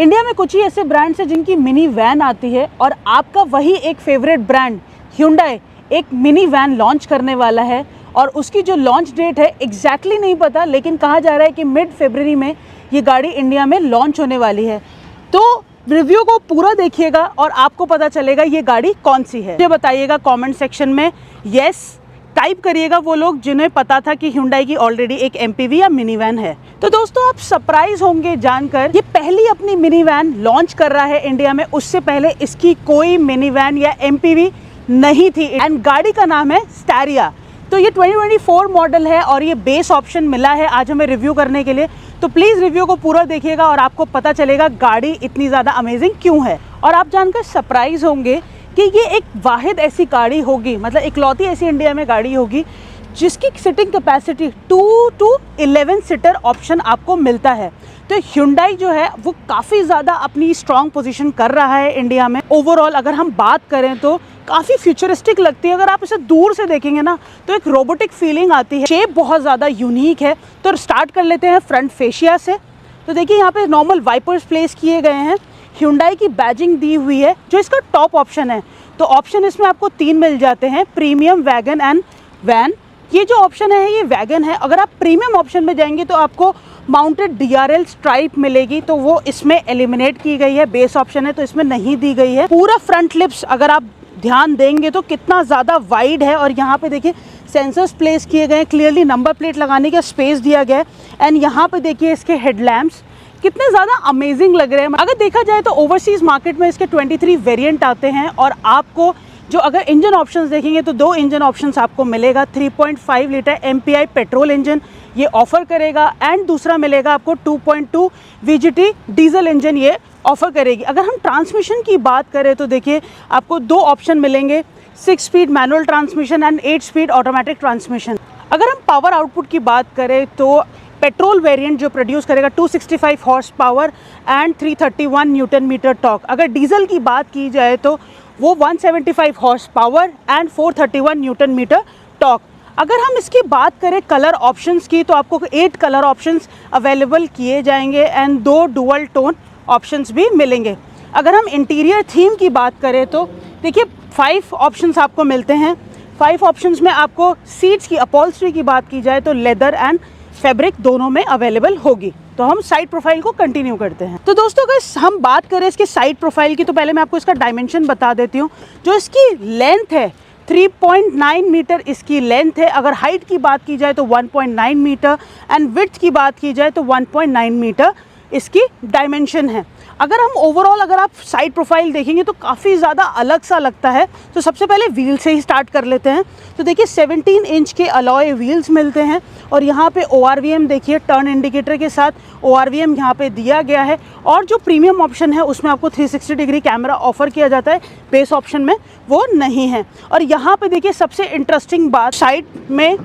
India में कुछ ही ऐसे ब्रांड्स हैं जिनकी मिनी वैन आती है और आपका वही एक फेवरेट ब्रांड Hyundai एक मिनी वैन लॉन्च करने वाला है और उसकी जो लॉन्च डेट है एग्जैक्टली नहीं पता, लेकिन कहा जा रहा है कि मिड फरवरी में ये गाड़ी इंडिया में लॉन्च होने वाली है। तो रिव्यू को पूरा देखिएगा और आपको पता चलेगा ये गाड़ी कौन सी है। मुझे बताइएगा कमेंट सेक्शन में यस टाइप करिएगा वो लोग जिन्हें पता था कि Hyundai की ऑलरेडी एक MPV या मिनी वैन है। तो दोस्तों आप सरप्राइज होंगे जानकर ये पहली अपनी मिनी वैन लॉन्च कर रहा है इंडिया में। उससे पहले इसकी कोई मिनी वैन या MPV नहीं थी एंड गाड़ी का नाम है स्टारिया। तो ये 2024 मॉडल है और ये बेस ऑप्शन मिला है आज हमें रिव्यू करने के लिए। तो प्लीज़ रिव्यू को पूरा देखिएगा और आपको पता चलेगा गाड़ी इतनी ज़्यादा अमेजिंग क्यों है। और आप जानकर सरप्राइज होंगे कि ये एक वाहिद ऐसी गाड़ी होगी, मतलब इकलौती ऐसी इंडिया में गाड़ी होगी जिसकी sitting capacity 2 to 11 seater option आपको मिलता है। तो Hyundai जो है वो काफ़ी ज़्यादा अपनी स्ट्रॉन्ग पोजीशन कर रहा है इंडिया में। ओवरऑल अगर हम बात करें तो काफ़ी फ्यूचरिस्टिक लगती है। अगर आप इसे दूर से देखेंगे ना तो एक रोबोटिक फीलिंग आती है। शेप बहुत ज़्यादा यूनिक है। तो स्टार्ट कर लेते हैं फ्रंट फेशिया से। तो देखिए यहाँ पे नॉर्मल वाइपर्स प्लेस किए गए हैं। Hyundai की बैजिंग दी हुई है जो इसका टॉप ऑप्शन है। तो ऑप्शन इसमें आपको 3 मिल जाते हैं, प्रीमियम, वैगन एंड वैन। ये जो ऑप्शन है ये वैगन है। अगर आप प्रीमियम ऑप्शन में जाएंगे तो आपको माउंटेड DRL स्ट्राइप मिलेगी, तो वो इसमें एलिमिनेट की गई है। बेस ऑप्शन है तो इसमें नहीं दी गई है। पूरा फ्रंट लिप्स अगर आप ध्यान देंगे तो कितना ज़्यादा वाइड है और यहाँ पे देखिए सेंसर्स प्लेस किए गए हैं, क्लियरली नंबर प्लेट लगाने का स्पेस दिया गया है। एंड यहाँ पे देखिए इसके हेडलैम्प्स कितने ज़्यादा अमेजिंग लग रहे हैं। अगर देखा जाए तो ओवरसीज़ मार्केट में इसके 23 वेरिएंट आते हैं और आपको जो अगर इंजन ऑप्शंस देखेंगे तो 2 इंजन ऑप्शंस आपको मिलेगा। 3.5 लीटर MPI पेट्रोल इंजन ये ऑफ़र करेगा एंड दूसरा मिलेगा आपको 2.2 VGT डीजल इंजन ये ऑफ़र करेगी। अगर हम ट्रांसमिशन की बात करें तो देखिए आपको 2 ऑप्शन मिलेंगे, 6 speed manual transmission and 8 speed automatic transmission. अगर हम पावर आउटपुट की बात करें तो पेट्रोल वेरिएंट जो प्रोड्यूस करेगा 265 horse power and 331 newton metre torque. अगर डीजल की बात की जाए तो वो 175 horse power and 431 newton metre torque. अगर हम इसकी बात करें कलर ऑप्शंस की तो आपको 8 कलर ऑप्शंस अवेलेबल किए जाएंगे एंड 2 डुअल टोन ऑप्शंस भी मिलेंगे। अगर हम इंटीरियर थीम की बात करें तो देखिए 5 ऑप्शंस आपको मिलते हैं। 5 ऑप्शंस में आपको सीट्स की अपॉल्स्ट्री की बात की जाए तो लेदर एंड फैब्रिक दोनों में अवेलेबल होगी। तो हम साइड प्रोफाइल को कंटिन्यू करते हैं। तो दोस्तों अगर हम बात करें इसके साइड प्रोफाइल की तो पहले मैं आपको इसका डायमेंशन बता देती हूँ। जो इसकी लेंथ है 3.9 मीटर इसकी लेंथ है। अगर हाइट की बात की जाए तो 1.9 मीटर एंड विड्थ की बात की जाए तो 1.9 मीटर इसकी डायमेंशन है। अगर हम ओवरऑल अगर आप साइड प्रोफाइल देखेंगे तो काफ़ी ज़्यादा अलग सा लगता है। तो सबसे पहले व्हील से ही स्टार्ट कर लेते हैं। तो देखिए 17 इंच के अलॉय व्हील्स मिलते हैं और यहाँ पे ORVM देखिए टर्न इंडिकेटर के साथ ORVM यहाँ पे दिया गया है। और जो प्रीमियम ऑप्शन है उसमें आपको 360 डिग्री कैमरा ऑफर किया जाता है, बेस ऑप्शन में वो नहीं है। और यहाँ पे देखिए सबसे इंटरेस्टिंग बात, साइड में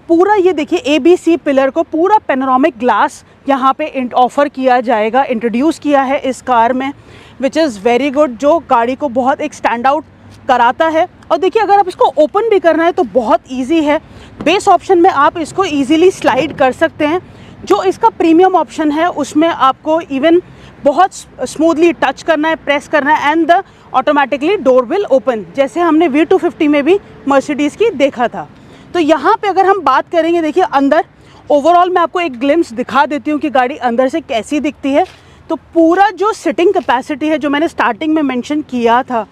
पूरा ये देखिए ABC पिलर को पूरा पेनोरामिक ग्लास यहाँ पे ऑफ़र किया जाएगा, इंट्रोड्यूस किया है इस कार में, विच इज़ वेरी गुड, जो गाड़ी को बहुत एक स्टैंड आउट कराता है। और देखिए अगर आप इसको ओपन भी करना है तो बहुत इजी है। बेस ऑप्शन में आप इसको इजीली स्लाइड कर सकते हैं। जो इसका प्रीमियम ऑप्शन है उसमें आपको इवन बहुत स्मूथली टच करना है, प्रेस करना है and the automatically door will open, जैसे हमने V250 में भी मर्सिडीज़ की देखा था। तो यहाँ पे अगर हम बात करेंगे देखिए अंदर ओवरऑल मैं आपको एक ग्लिम्स दिखा देती हूँ कि गाड़ी अंदर से कैसी दिखती है। तो पूरा जो सिटिंग कैपेसिटी है जो मैंने स्टार्टिंग में मेंशन किया था,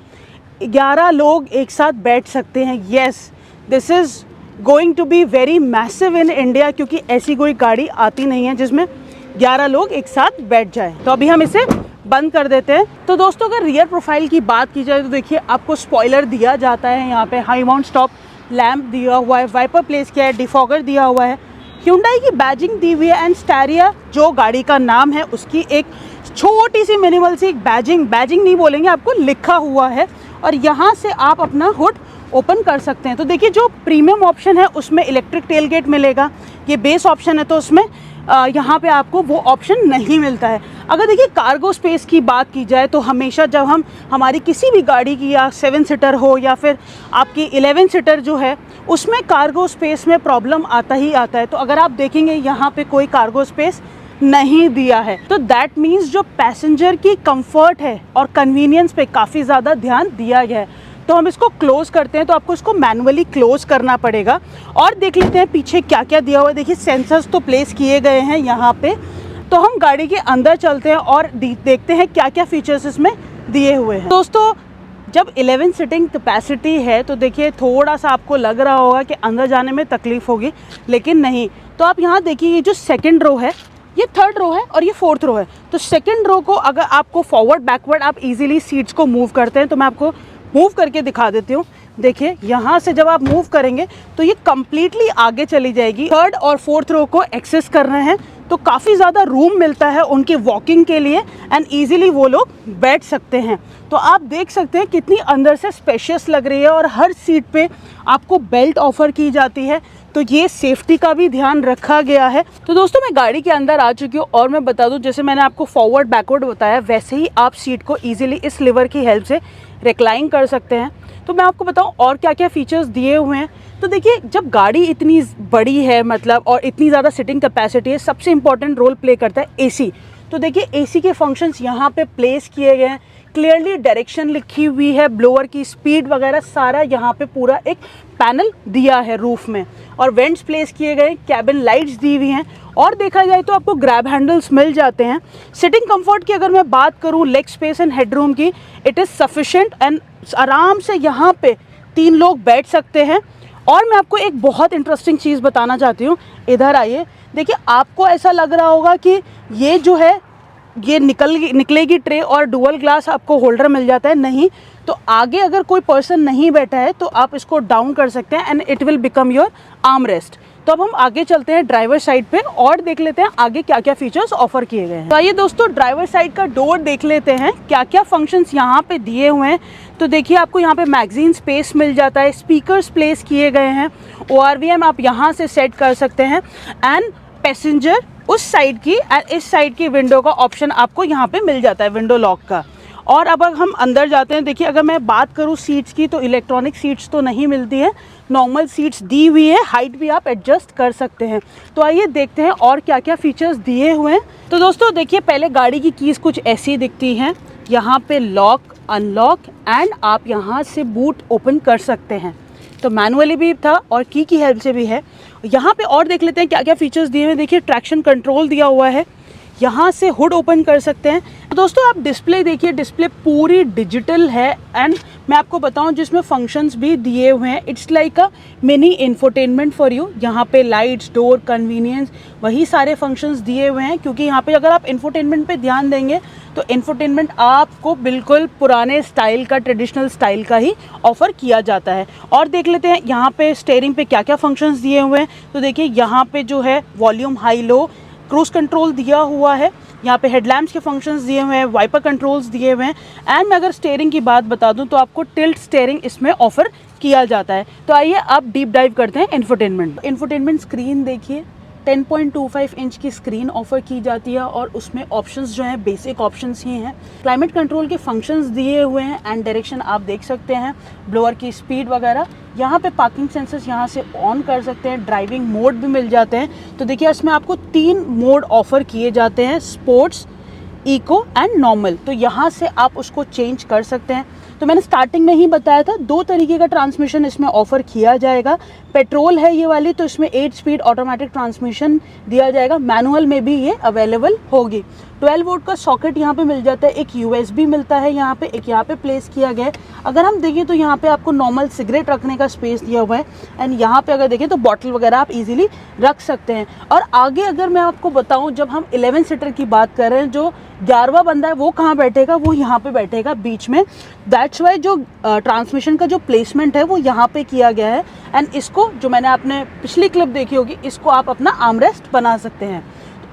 11 लोग एक साथ बैठ सकते हैं। Yes, this is going to be very massive in India, क्योंकि ऐसी कोई गाड़ी आती नहीं है जिसमें 11 लोग एक साथ बैठ जाएं। तो अभी हम इसे बंद कर देते हैं। तो दोस्तों अगर रियर प्रोफाइल की बात की जाए तो देखिए आपको स्पॉइलर दिया जाता है, यहाँ पे हाई माउंट स्टॉप लैम्प दिया हुआ है, वाइपर प्लेस किया है, डिफॉगर दिया हुआ है, Hyundai की बैजिंग दी हुई है एंड स्टारिया जो गाड़ी का नाम है उसकी एक छोटी सी मिनिमल सी एक बैजिंग नहीं बोलेंगे, आपको लिखा हुआ है। और यहाँ से आप अपना हुड ओपन कर सकते हैं। तो देखिए जो प्रीमियम ऑप्शन है उसमें इलेक्ट्रिक टेलगेट मिलेगा, ये बेस ऑप्शन है तो उसमें यहाँ पे आपको वो ऑप्शन नहीं मिलता है। अगर देखिए कार्गो स्पेस की बात की जाए तो हमेशा जब हम हमारी किसी भी गाड़ी की या 7 सीटर हो या फिर आपकी 11 सीटर जो है उसमें कार्गो स्पेस में प्रॉब्लम आता ही आता है। तो अगर आप देखेंगे यहाँ पे कोई कार्गो स्पेस नहीं दिया है। तो दैट मीन्स जो पैसेंजर की कंफर्ट है और कन्वीनियंस पे काफ़ी ज़्यादा ध्यान दिया गया है। तो हम इसको क्लोज़ करते हैं, तो आपको इसको मैनुअली क्लोज़ करना पड़ेगा। और देख लेते हैं पीछे क्या क्या दिया हुआ है। देखिए सेंसर्स तो प्लेस किए गए हैं यहाँ पे। तो हम गाड़ी के अंदर चलते हैं और देखते हैं क्या क्या फीचर्स इसमें दिए हुए हैं। दोस्तों जब 11 सीटिंग कैपेसिटी है तो देखिए थोड़ा सा आपको लग रहा होगा कि अंदर जाने में तकलीफ होगी, लेकिन नहीं। तो आप यहाँ देखिए ये जो सेकंड रो है, ये थर्ड रो है और ये फोर्थ रो है। तो सेकंड रो को अगर आपको फॉरवर्ड बैकवर्ड आप इजीली सीट्स को मूव करते हैं, तो मैं आपको मूव करके दिखा देती हूँ। देखिए यहाँ से जब आप मूव करेंगे तो ये कम्प्लीटली आगे चली जाएगी। थर्ड और फोर्थ रो को एक्सेस कर रहे हैं तो काफ़ी ज़्यादा रूम मिलता है उनके वॉकिंग के लिए एंड ईजिली वो लोग बैठ सकते हैं। तो आप देख सकते हैं कितनी अंदर से स्पेशियस लग रही है और हर सीट पे आपको बेल्ट ऑफर की जाती है। तो ये सेफ्टी का भी ध्यान रखा गया है। तो दोस्तों मैं गाड़ी के अंदर आ चुकी हूँ और मैं बता दूँ, जैसे मैंने आपको फॉरवर्ड बैकवर्ड बताया वैसे ही आप सीट को ईजिली इस लिवर की हेल्प से रिक्लाइन कर सकते हैं। तो मैं आपको बताऊं और क्या क्या फीचर्स दिए हुए हैं। तो देखिए जब गाड़ी इतनी बड़ी है मतलब और इतनी ज़्यादा सीटिंग कैपेसिटी है, सबसे इम्पॉर्टेंट रोल प्ले करता है एसी। तो देखिए एसी के फंक्शंस यहाँ पे प्लेस किए गए हैं, क्लियरली डायरेक्शन लिखी हुई है, ब्लोअर की स्पीड वगैरह सारा यहाँ पे पूरा एक पैनल दिया है रूफ में, और वेंट्स प्लेस किए गए, कैबिन लाइट्स दी हुई हैं। और देखा जाए तो आपको ग्रैब हैंडल्स मिल जाते हैं। सिटिंग कंफर्ट की अगर मैं बात करूँ, लेग स्पेस एंड हेडरूम की, इट इज़ सफिशेंट एंड आराम से यहाँ पे 3 लोग बैठ सकते हैं। और मैं आपको एक बहुत इंटरेस्टिंग चीज़ बताना चाहती हूँ, इधर आइए। देखिए आपको ऐसा लग रहा होगा कि ये जो है ये निकलेगी ट्रे और डुअल ग्लास आपको होल्डर मिल जाता है, नहीं। तो आगे अगर कोई पर्सन नहीं बैठा है तो आप इसको डाउन कर सकते हैं and it will become your arm rest. तो अब हम आगे चलते हैं ड्राइवर साइड पे और देख लेते हैं आगे क्या क्या फीचर्स ऑफर किए गए हैं। तो आइए दोस्तों ड्राइवर साइड का डोर देख लेते हैं क्या क्या फंक्शंस यहाँ पे दिए हुए हैं। तो देखिए आपको यहाँ पे मैगजीन स्पेस मिल जाता है, स्पीकर्स प्लेस किए गए हैं, ORVM आप यहाँ से सेट कर सकते हैं एंड पैसेंजर उस साइड की इस साइड की विंडो का ऑप्शन आपको यहाँ पे मिल जाता है, विंडो लॉक का। और अब हम अंदर जाते हैं। देखिए अगर मैं बात करूँ सीट्स की तो इलेक्ट्रॉनिक सीट्स तो नहीं मिलती है, नॉर्मल सीट्स दी हुई है, हाइट भी आप एडजस्ट कर सकते हैं। तो आइए देखते हैं और क्या क्या फीचर्स दिए हुए हैं। तो दोस्तों देखिए पहले गाड़ी की कीज़ कुछ ऐसी दिखती हैं, यहाँ पे लॉक, अनलॉक एंड आप यहाँ से बूट ओपन कर सकते हैं। तो मैनुअली भी था और की हेल्प से भी है। यहाँ पे और देख लेते हैं क्या क्या फीचर्स दिए हुए हैं। देखिए ट्रैक्शन कंट्रोल दिया हुआ है, यहाँ से हुड ओपन कर सकते हैं। तो दोस्तों आप डिस्प्ले देखिए, डिस्प्ले पूरी डिजिटल है एंड मैं आपको बताऊं जिसमें फंक्शंस भी दिए हुए हैं। It's like a mini infotainment for you. यहाँ पे लाइट्स, डोर, कन्वीनियंस, वही सारे फंक्शंस दिए हुए हैं। क्योंकि यहाँ पे अगर आप इंफोटेनमेंट पे ध्यान देंगे तो इंफोटेनमेंट आपको बिल्कुल पुराने स्टाइल का, ट्रेडिशनल स्टाइल का ही ऑफर किया जाता है। और देख लेते हैं यहाँ पे स्टीयरिंग पे क्या क्या फंक्शंस दिए हुए हैं। तो देखिए यहाँ पे जो है volume high low, cruise control दिया हुआ है, यहाँ पे हेडलैम्प्स के फंक्शंस दिए हुए हैं, वाइपर कंट्रोल्स दिए हुए हैं एंड मैं अगर स्टीयरिंग की बात बता दूं तो आपको टिल्ट स्टीयरिंग इसमें ऑफर किया जाता है। तो आइए आप डीप डाइव करते हैं इंफोटेनमेंट स्क्रीन देखिए, 10.25 इंच की स्क्रीन ऑफर की जाती है और उसमें ऑप्शंस जो हैं बेसिक ऑप्शंस ही हैं। क्लाइमेट कंट्रोल के फंक्शंस दिए हुए हैं एंड डायरेक्शन आप देख सकते हैं, ब्लोअर की स्पीड वगैरह। यहाँ पे पार्किंग सेंसर्स यहाँ से ऑन कर सकते हैं, ड्राइविंग मोड भी मिल जाते हैं। तो देखिए इसमें आपको 3 मोड ऑफर किए जाते हैं, स्पोर्ट्स, इको एंड नॉर्मल। तो यहाँ से आप उसको चेंज कर सकते हैं। तो मैंने स्टार्टिंग में ही बताया था 2 तरीके का ट्रांसमिशन इसमें ऑफर किया जाएगा। पेट्रोल है ये वाली, तो इसमें 8 स्पीड ऑटोमेटिक ट्रांसमिशन दिया जाएगा, मैनुअल में भी ये अवेलेबल होगी। 12 वोल्ट का सॉकेट यहाँ पे मिल जाता है, एक USB मिलता है यहाँ पे, एक यहाँ पे प्लेस किया गया है। अगर हम देखें तो यहाँ पे आपको नॉर्मल सिगरेट रखने का स्पेस दिया हुआ है एंड यहाँ पे अगर देखें तो बॉटल वगैरह आप इजीली रख सकते हैं। और आगे अगर मैं आपको बताऊँ, जब हम 11 सीटर की बात कर रहे हैं, जो 11वां बंदा है वो कहाँ बैठेगा, वो यहाँ पे बैठेगा बीच में। दैट्स वाई जो ट्रांसमिशन का जो प्लेसमेंट है वो यहाँ पे किया गया है एंड इसको, जो मैंने आपने पिछली क्लिप देखी होगी, इसको आप अपना आर्मरेस्ट बना सकते हैं।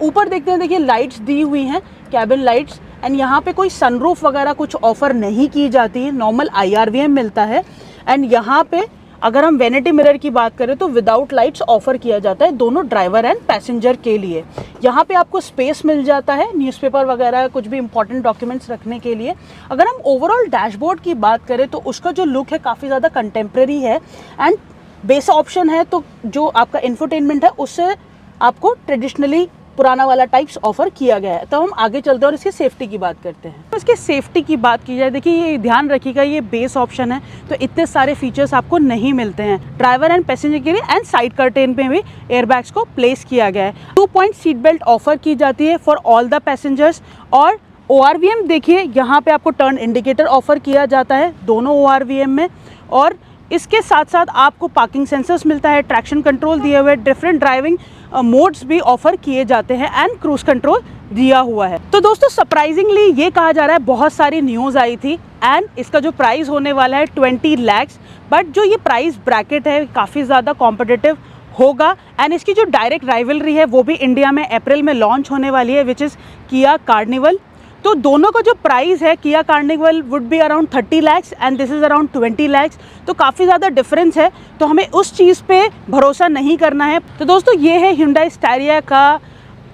ऊपर देखते हैं, देखिए लाइट्स दी हुई हैं, कैबिन लाइट्स एंड यहाँ पे कोई सनरूफ वगैरह कुछ ऑफर नहीं की जाती है, नॉर्मल IRVM मिलता है। एंड यहाँ पे अगर हम वैनिटी मिरर की बात करें तो विदाउट लाइट्स ऑफर किया जाता है दोनों ड्राइवर एंड पैसेंजर के लिए। यहाँ पे आपको स्पेस मिल जाता है न्यूज़पेपर वगैरह, कुछ भी इंपॉर्टेंट डॉक्यूमेंट्स रखने के लिए। अगर हम ओवरऑल डैशबोर्ड की बात करें तो उसका जो लुक है काफ़ी ज़्यादा कंटेम्प्रेरी है एंड बेस ऑप्शन है, तो जो आपका इंफोटेनमेंट है उससे आपको ट्रेडिशनली पुराना वाला टाइप्स ऑफर किया गया है। तो हम आगे चलते हैं और इसकी सेफ्टी की बात करते हैं। तो इसके सेफ्टी की बात की जाए, देखिए ये ध्यान रखिएगा ये बेस ऑप्शन है तो इतने सारे फीचर्स आपको नहीं मिलते हैं। ड्राइवर एंड पैसेंजर के लिए एंड साइड कर्टेन पे भी एयरबैग्स को प्लेस किया गया है। 2 पॉइंट सीट बेल्ट ऑफर की जाती है फॉर ऑल द पैसेंजर्स। और ORVM देखिए यहाँ पे आपको टर्न इंडिकेटर ऑफर किया जाता है दोनों ORVM में। और इसके साथ साथ आपको पार्किंग सेंसर्स मिलता है, ट्रैक्शन कंट्रोल दिए हुए, डिफरेंट ड्राइविंग मोड्स भी ऑफर किए जाते हैं एंड क्रूज कंट्रोल दिया हुआ है। तो दोस्तों सरप्राइजिंगली ये कहा जा रहा है, बहुत सारी न्यूज़ आई थी एंड इसका जो प्राइस होने वाला है 20 लाख, बट जो ये प्राइस ब्रैकेट है काफ़ी ज़्यादा कॉम्पिटिटिव होगा। एंड इसकी जो डायरेक्ट राइवलरी है वो भी इंडिया में अप्रैल में लॉन्च होने वाली है, विच इज़ किया कार्निवल। तो दोनों का जो प्राइस है, Kia Carnival would be around 30 lakh and this is around 20 lakh, तो काफ़ी ज़्यादा डिफरेंस है। तो हमें उस चीज़ पे भरोसा नहीं करना है। तो दोस्तों ये है Hyundai Staria का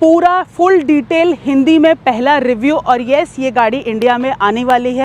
पूरा फुल डिटेल हिंदी में पहला रिव्यू। और यस, ये गाड़ी इंडिया में आने वाली है।